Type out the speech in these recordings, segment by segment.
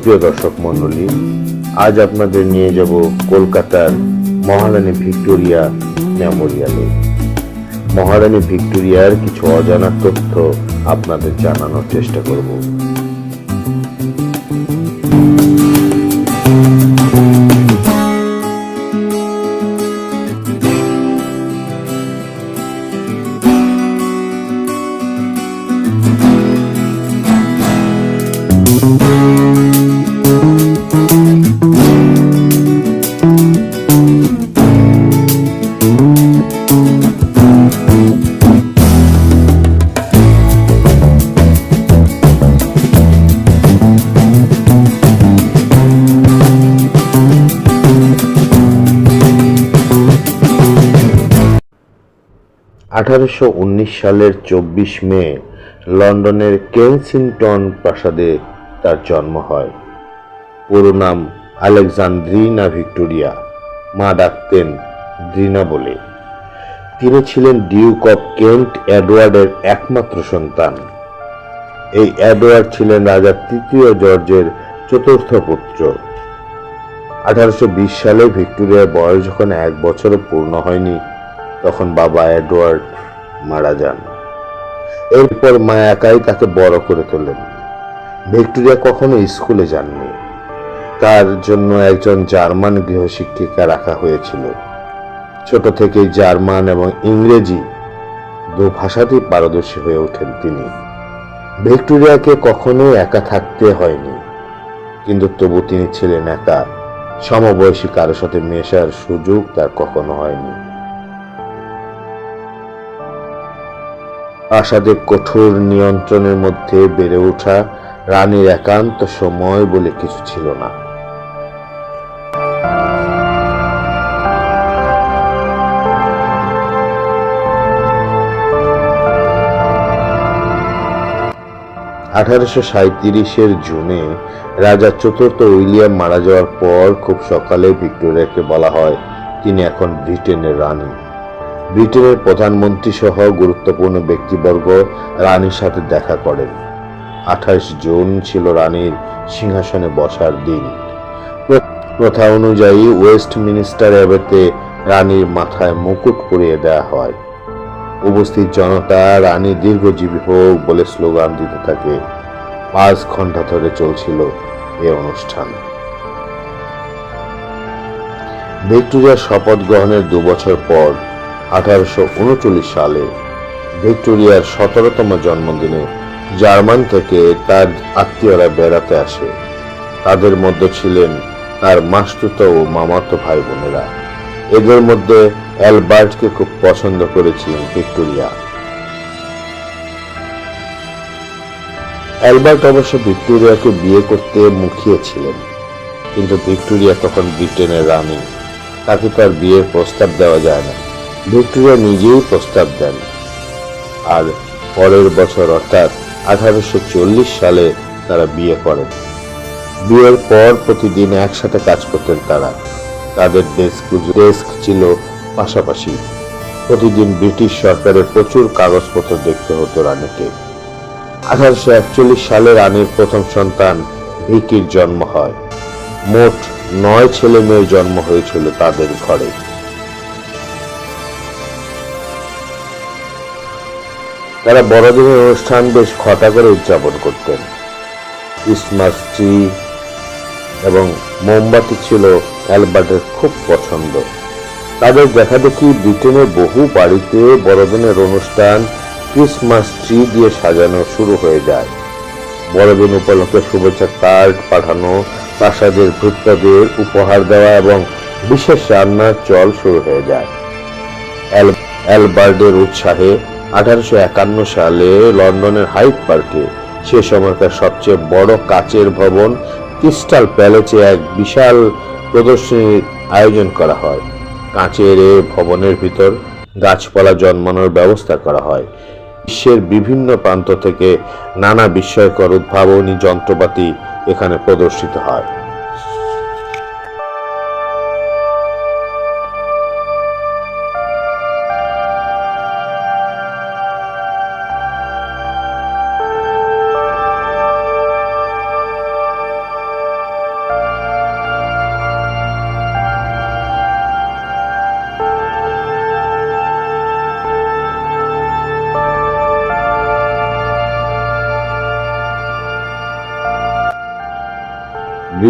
সুপ্রিয় দর্শক মণ্ডলী, আজ আপনাদের নিয়ে যাব কলকাতার মহারানী ভিক্টোরিয়া মেমোরিয়ালে। মহারানী ভিক্টোরিয়ার কিছু অজানা তথ্য আপনাদের জানানোর চেষ্টা করব। 1819 সালের 24 মে লন্ডনের কেনসিংটন প্রাসাদে তার জন্ম হয়। পুরো নাম আলেকজান্দ্রিনা ভিক্টোরিয়া, মা ডাকতেন দ্রিনা বলে। তিনি ছিলেন ডিউক অব কেন্ট এডওয়ার্ডের একমাত্র সন্তান। এই এডওয়ার্ড ছিলেন রাজা তৃতীয় জর্জের চতুর্থ পুত্র। 1820 সালে ভিক্টোরিয়ার বয়স যখন 1 বছরও পূর্ণ হয়নি, তখন বাবা এডওয়ার্ড মারা যান। এরপর মা একাই তাকে বড় করে তোলেন। ভিক্টোরিয়া কখনো স্কুলে যাননি। তার জন্য একজন জার্মান গৃহশিক্ষিকা রাখা হয়েছিল। ছোট থেকেই জার্মান এবং ইংরেজি দু ভাষাতেই পারদর্শী হয়ে ওঠেন তিনি। ভিক্টোরিয়াকে কখনোই একা থাকতে হয়নি, কিন্তু তবু তিনি ছিলেন একা। সমবয়সী কারোর সাথে মেশার সুযোগ তার কখনো হয়নি। প্রাসাদের কঠোর নিয়ন্ত্রণের মধ্যে বেড়ে ওঠা রানীর একান্ত সময় বলে কিছু ছিল না। (1837) জুনে রাজা চতুর্থ উইলিয়াম মারা যাওয়ার পর খুব সকালে ভিক্টোরিয়াকে বলা হয় তিনি এখন ব্রিটেনের রানী। ব্রিটেনের প্রধানমন্ত্রী সহ গুরুত্বপূর্ণ ব্যক্তিবর্গ রানীর সাথে দেখা করেন। 28 জুন ছিল রানীর সিংহাসনে বসার দিন। প্রথা অনুযায়ী ওয়েস্টমিনিস্টার অ্যাবেতে রানীর মাথায় মুকুট পরিয়ে দেওয়া হয়। উপস্থিত জনতা রানী দীর্ঘজীবী হোক বলে স্লোগান দিতে থাকে। 5 ঘন্টা ধরে চলছিল এই অনুষ্ঠান। ভিক্টোরিয়ার শপথ গ্রহণের 2 বছর পর 1839 সালে ভিক্টোরিয়ার 17তম জন্মদিনে জার্মান থেকে তার আত্মীয়রা বেড়াতে আসে। তাদের মধ্যে ছিলেন তার মাসতুতো ও মামাতো ভাই বোনেরা। এদের মধ্যে অ্যালবার্টকে খুব পছন্দ করেছিলেন ভিক্টোরিয়া। অ্যালবার্ট অবশ্য ভিক্টোরিয়াকে বিয়ে করতে মুখিয়েছিলেন, কিন্তু ভিক্টোরিয়া তখন ব্রিটেনের রানী, তাকে তার বিয়ের প্রস্তাব দেওয়া যায় না। ভিক্টোরিয়া নিজেই প্রস্তাব দেন। আর পরের বছর অর্থাৎ 1840 সালে তারা বিয়ে করেন। বিয়ের পর প্রতিদিন একসাথে কাজ করতেন তারা। তাদের ডেস্ক ছিল পাশাপাশি। প্রতিদিন ব্রিটিশ সরকারের প্রচুর কাগজপত্র দেখতে হতো রানীকে। 1841 সালে রানীর প্রথম সন্তান ভিকির জন্ম হয়। মোট 9 ছেলে মেয়ের জন্ম হয়েছিল তাদের ঘরে। তারা বড়দিনের অনুষ্ঠান বেশ ঘটা করে উদযাপন করতেন। ক্রিসমাস ট্রি এবং মোমবাতি ছিল অ্যালবার্টের খুব পছন্দ। তাদের দেখাদেখি ব্রিটেনের বহু বাড়িতে বড়দিনের অনুষ্ঠান ক্রিসমাস ট্রি দিয়ে সাজানো শুরু হয়ে যায়। বড়দিন উপলক্ষে শুভেচ্ছা কার্ড পাঠানো, প্রাসাদের ভৃত্যদের উপহার দেওয়া এবং বিশেষ রান্নার চল শুরু হয়ে যায়। অ্যালবার্টের উৎসাহে 1851 সালে লন্ডনের হাইড পার্কে সে সময়কার সবচেয়ে বড় কাচের ভবন ক্রিস্টাল প্যালেসে এক বিশাল প্রদর্শনীর আয়োজন করা হয়। কাচের এই ভবনের ভিতর গাছপালা জন্মানোর ব্যবস্থা করা হয়। বিশ্বের বিভিন্ন প্রান্ত থেকে নানা বিস্ময়কর উদ্ভাবনী যন্ত্রপাতি এখানে প্রদর্শিত হয়।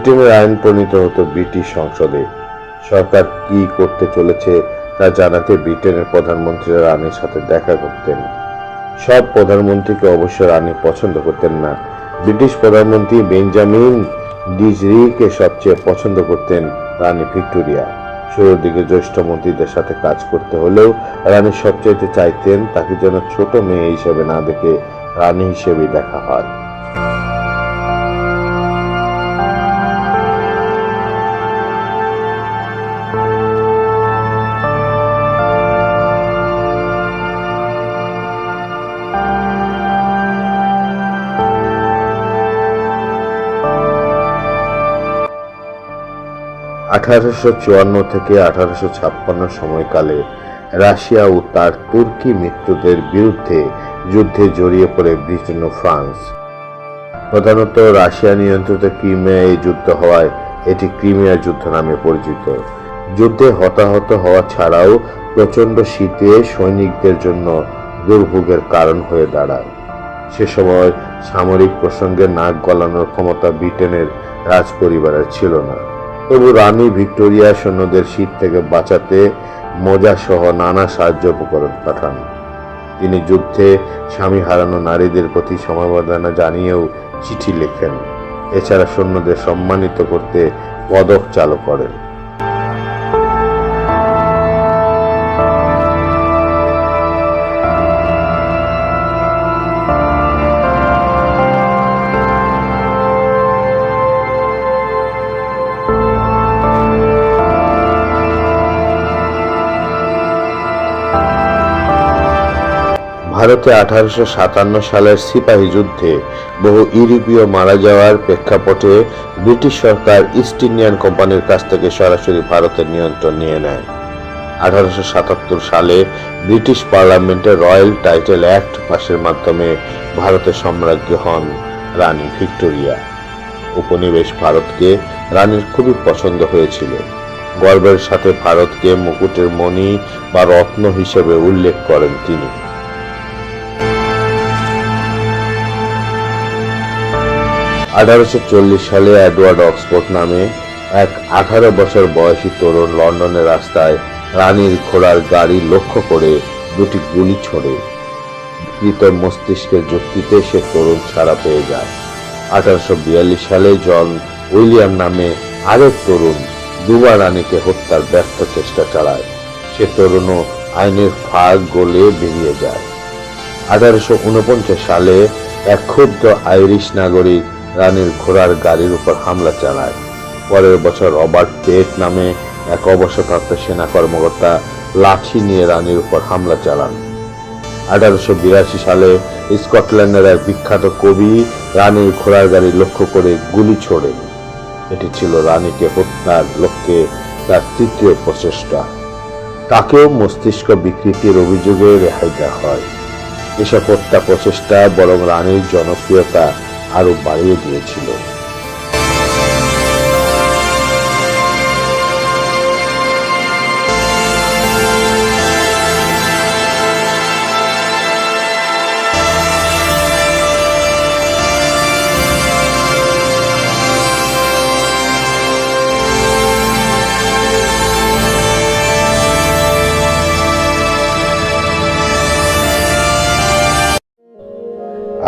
ব্রিটেনের আইন প্রণীত হতো ব্রিটিশ সংসদে। সরকার কি করতে চলেছে তা জানাতে ব্রিটেনের প্রধানমন্ত্রীরা রানীর সাথে দেখা করতেন। সব প্রধানমন্ত্রীকে অবশ্য রানী পছন্দ করতেন না। ব্রিটিশ প্রধানমন্ত্রী বেঞ্জামিন ডিজরিকে সবচেয়ে পছন্দ করতেন রানী ভিক্টোরিয়া। শুরুর দিকে জ্যেষ্ঠ মন্ত্রীদের সাথে কাজ করতে হলেও রানী সবচাইতে চাইতেন তাকে যেন ছোট মেয়ে হিসেবে না দেখে রানী হিসেবেই দেখা হয়। আঠারোশো 1854 থেকে 1856 সময়কালে রাশিয়া ও তার তুর্কি মিত্রদের বিরুদ্ধে যুদ্ধে জড়িয়ে পড়ে ব্রিটেন ও ফ্রান্স। প্রধানত রাশিয়া নিয়ন্ত্রিত ক্রিমিয়ায় এই যুদ্ধ হওয়ায় এটি ক্রিমিয়া যুদ্ধ নামে পরিচিত। যুদ্ধে হতাহত হওয়া ছাড়াও প্রচণ্ড শীতে সৈনিকদের জন্য দুর্ভোগের কারণ হয়ে দাঁড়ায়। সে সময় সামরিক প্রসঙ্গে নাক গলানোর ক্ষমতা ব্রিটেনের রাজপরিবারের ছিল না। তবু রানী ভিক্টোরিয়া সৈন্যদের শীত থেকে বাঁচাতে মোজা সহ নানা সাহায্য উপকরণ পাঠান। তিনি যুদ্ধে স্বামী হারানো নারীদের প্রতি সমবেদনা জানিয়েও চিঠি লেখেন। এছাড়া সৈন্যদের সম্মানিত করতে পদক চালু করেন। ভারতে 1857 সালের সিপাহী যুদ্ধে বহু ইউরোপীয় মারা যাওয়ার প্রেক্ষাপটে ব্রিটিশ সরকার ইস্ট ইন্ডিয়ান কোম্পানির কাছ থেকে সরাসরি ভারতের নিয়ন্ত্রণ নিয়ে নেয়। 1877 সালে ব্রিটিশ পার্লামেন্টে রয়্যাল টাইটেল অ্যাক্ট পাশের মাধ্যমে ভারতের সম্রাজ্ঞী হন রানী ভিক্টোরিয়া। উপনিবেশ ভারতকে রানীর খুবই পছন্দ হয়েছিল। গর্বের সাথে ভারতকে মুকুটের মণি বা রত্ন হিসেবে উল্লেখ করেন তিনি। 1840 সালে এডওয়ার্ড অক্সফোর্ড নামে এক 18 বছর বয়সী তরুণ লন্ডনের রাস্তায় রানীর ঘোড়ার গাড়ি লক্ষ্য করে দুটি গুলি ছোড়ে। বিকৃত মস্তিষ্কের যুক্তিতে সে তরুণ ছাড়া পেয়ে যায়। 1842 সালে জন উইলিয়াম নামে আরেক তরুণ দুবার রানীকে হত্যার ব্যর্থ চেষ্টা চালায়। সে তরুণও আইনের ফাঁক গলে বেরিয়ে যায়। 1849 সালে এক ক্ষুব্ধ আইরিশ নাগরিক রানীর ঘোড়ার গাড়ির উপর হামলা চালায়। পরের বছর রবার্ট পেট নামে এক অবসরপ্রাপ্ত সেনা কর্মকর্তা লাঠি নিয়ে রানীর উপর হামলা চালান। 1882 সালে স্কটল্যান্ডের এক বিখ্যাত কবি রানীর ঘোড়ার গাড়ি লক্ষ্য করে গুলি ছোড়েন। এটি ছিল রানীকে হত্যার লক্ষ্যে তার তৃতীয় প্রচেষ্টা। তাকেও মস্তিষ্ক বিকৃতির অভিযোগে রেহাই দেওয়া হয়। এসব হত্যা প্রচেষ্টা বরং রানীর জনপ্রিয়তা আরো বাড়িয়ে দিয়েছিল।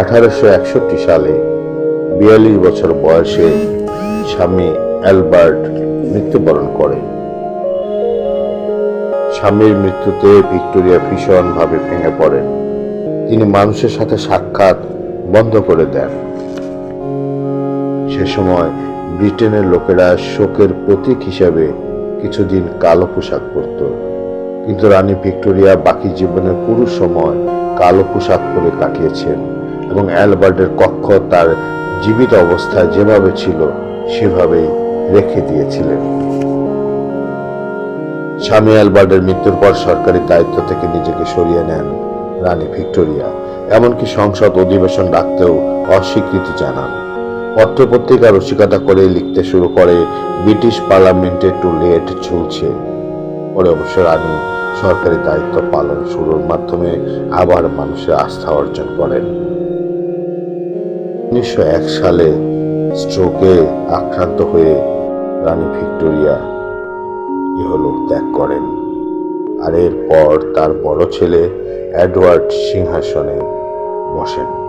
1861 সালে 42 বছর বয়সে স্বামী অ্যালবার্ট মৃত্যুবরণ করেন। স্বামীর মৃত্যুতে ভিক্টোরিয়া ভীষণভাবে ভেঙে পড়েন। তিনি মানুষের সাথে সাক্ষাৎ বন্ধ করে দেন। সে সময় ব্রিটেনের লোকেরা শোকের প্রতীক হিসাবে কিছুদিন কালো পোশাক পরত, কিন্তু রানী ভিক্টোরিয়া বাকি জীবনের পুরো সময় কালো পোশাক পরে কাটিয়েছেন এবং অ্যালবার্টের কক্ষ তার জীবিত অবস্থায় যেভাবে ছিল সেভাবেই রেখে দিয়েছিলেন। স্বামী অ্যালবার্টের মৃত্যুর পর সরকারি দায়িত্ব থেকে নিজেকে সরিয়ে নেন রানী ভিক্টোরিয়া, এমনকি সংসদ অধিবেশন ডাকতেও অস্বীকৃতি জানান। পত্রপত্রিকা রসিকতা করে লিখতে শুরু করে ব্রিটিশ পার্লামেন্টে টু লেট ঝুলছে। পরে অবশ্য রানী সরকারি দায়িত্ব পালন শুরুর মাধ্যমে আবার মানুষের আস্থা অর্জন করেন। 1901 সালে স্ট্রোকে আক্রান্ত হয়ে রানী ভিক্টোরিয়া ইহলোক ত্যাগ করেন। আর এরপর তার বড় ছেলে এডওয়ার্ড সিংহাসনে বসেন।